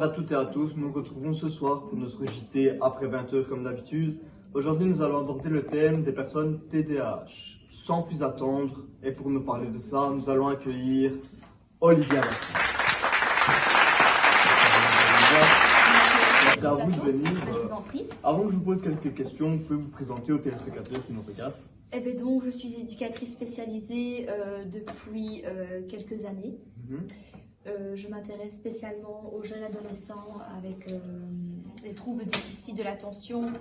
Bonsoir à toutes et à tous, nous nous retrouvons ce soir pour notre JT après 20h comme d'habitude. Aujourd'hui nous allons aborder le thème des personnes TDAH. Sans plus attendre, et pour nous parler de ça, nous allons accueillir Olivia Lassie. Merci à vous de venir. Je vous en prie. Avant que je vous pose quelques questions, vous pouvez vous présenter aux téléspectateurs qui nous regardent. Eh bien donc, je suis éducatrice spécialisée depuis quelques années. Je m'intéresse spécialement aux jeunes adolescents avec des troubles déficit de l'attention,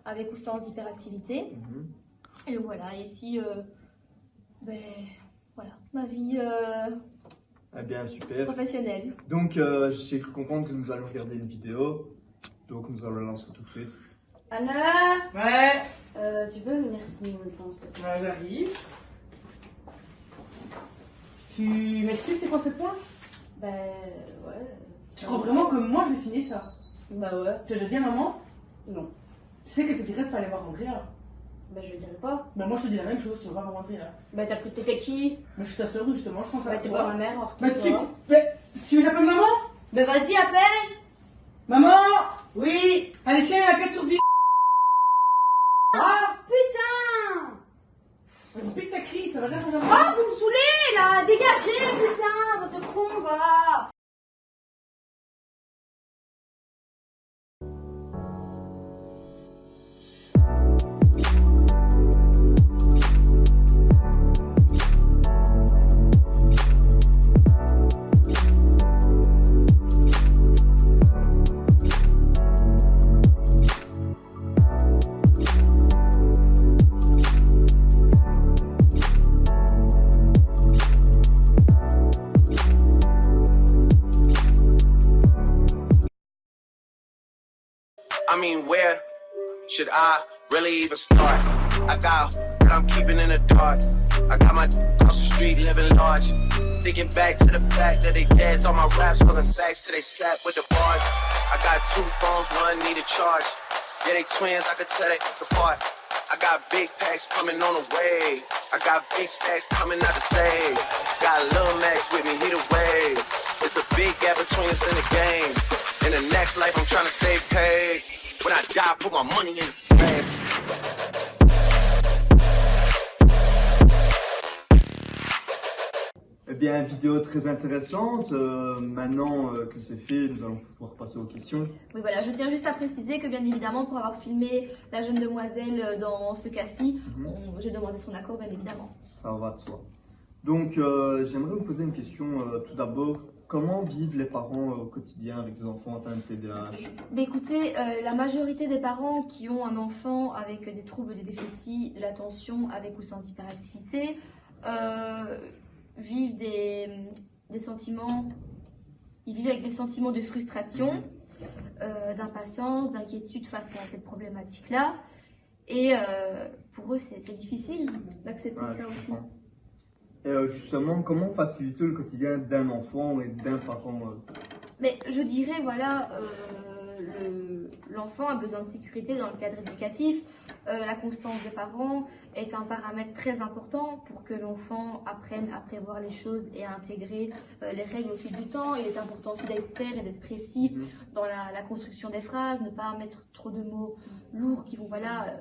avec ou sans hyperactivité. Et voilà, ici, voilà, ma vie Eh bien, super. professionnelle. Donc, j'ai cru comprendre que nous allons regarder une vidéo, donc nous allons la lancer tout de suite. Anna, Ouais, tu peux venir signer une pense de ouais, j'arrive. Tu m'expliques c'est quoi cette pointe? Ben ouais. Tu crois vraiment que moi je vais signer ça? Bah ouais. Tu as dit à maman? Non. Tu sais qu'elle te dirait de pas aller voir Andrea là. Ben je dirais pas. Bah moi je te dis la même chose, tu vas pas voir Andrea là. Ben t'as cru que t'étais qui? Moi je suis ta soeur justement, je pense à Ben t'es toi. pas ma mère, alors Bah, toi. tu veux que j'appelle maman? Ben vas-y, appelle. Maman? Oui? Allez, si elle a 4 sur 10. Ah! Putain! Vas-y, pique ta crise, ça va rien faire. Oh, vous me saoulez là! Dégagez, putain! Votre con, va! I mean, where should I really even start? I got what I'm keeping in the dark. I got my across the street living large. Thinking back to the fact that they dead. Thought my raps fucking facts till they sat with the bars. I got 2 phones, one need a charge. Yeah, they twins, I could tell they apart. I got big packs coming on the way. I got big stacks coming out to save. Got Lil Max with me, he the wave. It's a big gap between us in the game. In the next life, I'm trying to stay paid. When I die, put my money in the bank. Eh bien, vidéo très intéressante. Maintenant que c'est fait, nous allons pouvoir passer aux questions. Oui, voilà, je tiens juste à préciser que bien évidemment, pour avoir filmé la jeune demoiselle dans ce cas-ci, j'ai demandé son accord, bien évidemment. Ça va de soi. Donc, j'aimerais vous poser une question tout d'abord. Comment vivent les parents au quotidien avec des enfants atteints de TDAH? Mais écoutez, la majorité des parents qui ont un enfant avec des troubles de déficit de l'attention, avec ou sans hyperactivité, vivent des sentiments, ils vivent avec des sentiments de frustration, d'impatience, d'inquiétude face à cette problématique-là. Et pour eux, c'est difficile d'accepter ça aussi. Et justement, comment faciliter le quotidien d'un enfant et d'un parent? Mais je dirais, voilà, l'enfant a besoin de sécurité dans le cadre éducatif. La constance des parents est un paramètre très important pour que l'enfant apprenne à prévoir les choses et à intégrer les règles au fil du temps. Il est important aussi d'être clair et d'être précis dans la construction des phrases, ne pas mettre trop de mots lourds qui vont, voilà,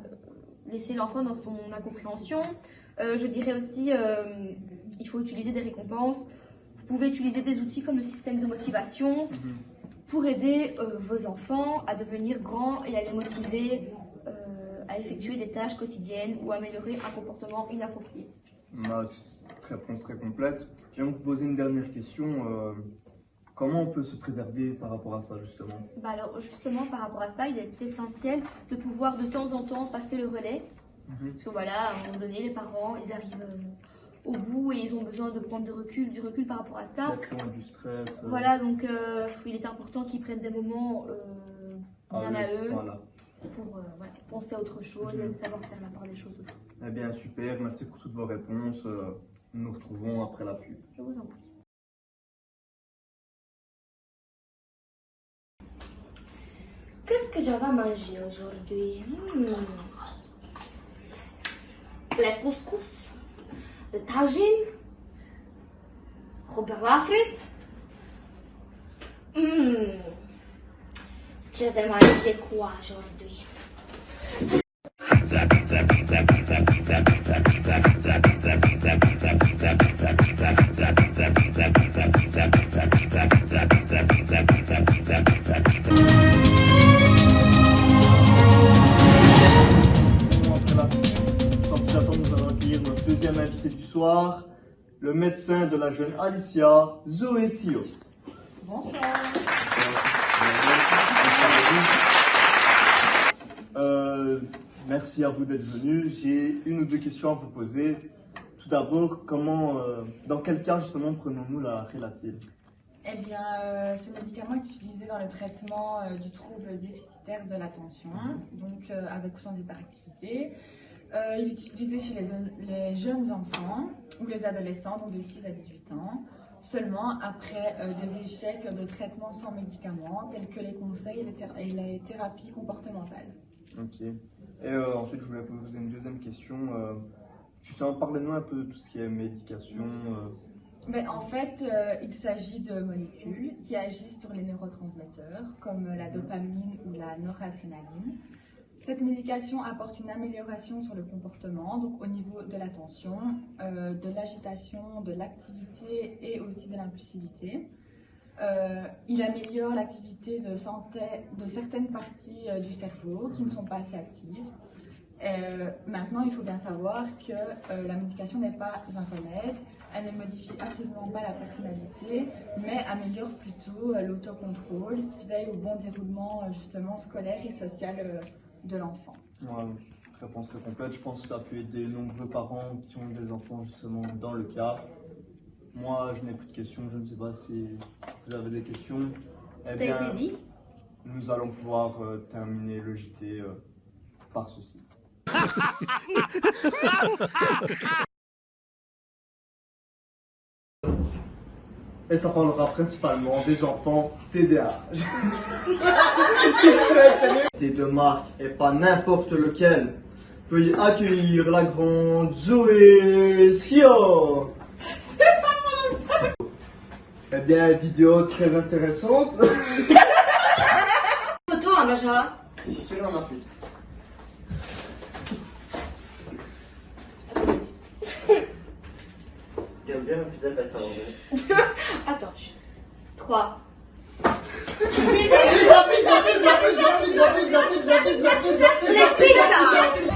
laisser l'enfant dans son incompréhension. Je dirais aussi, il faut utiliser des récompenses. Vous pouvez utiliser des outils comme le système de motivation pour aider vos enfants à devenir grands et à les motiver à effectuer des tâches quotidiennes ou améliorer un comportement inapproprié. Réponse très complète. J'aimerais vous poser une dernière question. Comment on peut se préserver par rapport à ça, justement? Bah alors, justement, par rapport à ça, il est essentiel de pouvoir de temps en temps passer le relais. Parce que voilà, à un moment donné, les parents, ils arrivent au bout et ils ont besoin de prendre du recul par rapport à ça. Du stress. Voilà, donc il est important qu'ils prennent des moments bien à eux pour voilà, penser à autre chose et savoir faire la part des choses aussi. Eh bien, super, merci pour toutes vos réponses. Nous nous retrouvons après la pub. Je vous en prie. Qu'est-ce que j'avais mangé aujourd'hui? Le couscous, le tagine, Robert la frite. Je vais manger quoi aujourd'hui? Sans plus attendre, nous allons accueillir notre deuxième invité du soir, le médecin de la jeune Alicia, Zoé Sio. Bonsoir. Merci à vous d'être venu. J'ai une ou deux questions à vous poser. Tout d'abord, dans quel cas justement prenons-nous la Relatil? Eh bien, ce médicament est utilisé dans le traitement du trouble déficitaire de l'attention, donc avec ou sans hyperactivité. Il est utilisé chez les jeunes enfants ou les adolescents, donc de 6 à 18 ans, seulement après des échecs de traitement sans médicaments, tels que les conseils et les thérapies comportementales. Ok. Et ensuite, je voulais vous poser une deuxième question. Justement, parlez-nous un peu de tout ce qui est médication. Mais en fait, il s'agit de molécules qui agissent sur les neurotransmetteurs, comme la dopamine ou la noradrénaline. Cette médication apporte une amélioration sur le comportement, donc au niveau de l'attention, de l'agitation, de l'activité et aussi de l'impulsivité. Il améliore l'activité de certaines parties du cerveau qui ne sont pas assez actives. Maintenant, il faut bien savoir que la médication n'est pas un remède, elle ne modifie absolument pas la personnalité, mais améliore plutôt l'autocontrôle qui veille au bon déroulement justement scolaire et social de l'enfant. Ouais, réponse très complète. Je pense que ça peut aider nombreux parents qui ont des enfants justement dans le cas. Moi, je n'ai plus de questions. Je ne sais pas si vous avez des questions. Eh Ça a été dit. nous allons pouvoir terminer le JT par ceci. Et ça parlera principalement des enfants TDAH. De marque et pas n'importe lequel. Veuillez accueillir la grande Zoé Sio. Eh bien, vidéo très intéressante. Photo, hein, Majra? C'est là, on a fait. Regarde bien l'épisode de la carotte. Attends, 3. Pizza, pizza, pizza, pizza, pizza, pizza, pizza, pizza, pizza, pizza, pizza, pizza, pizza.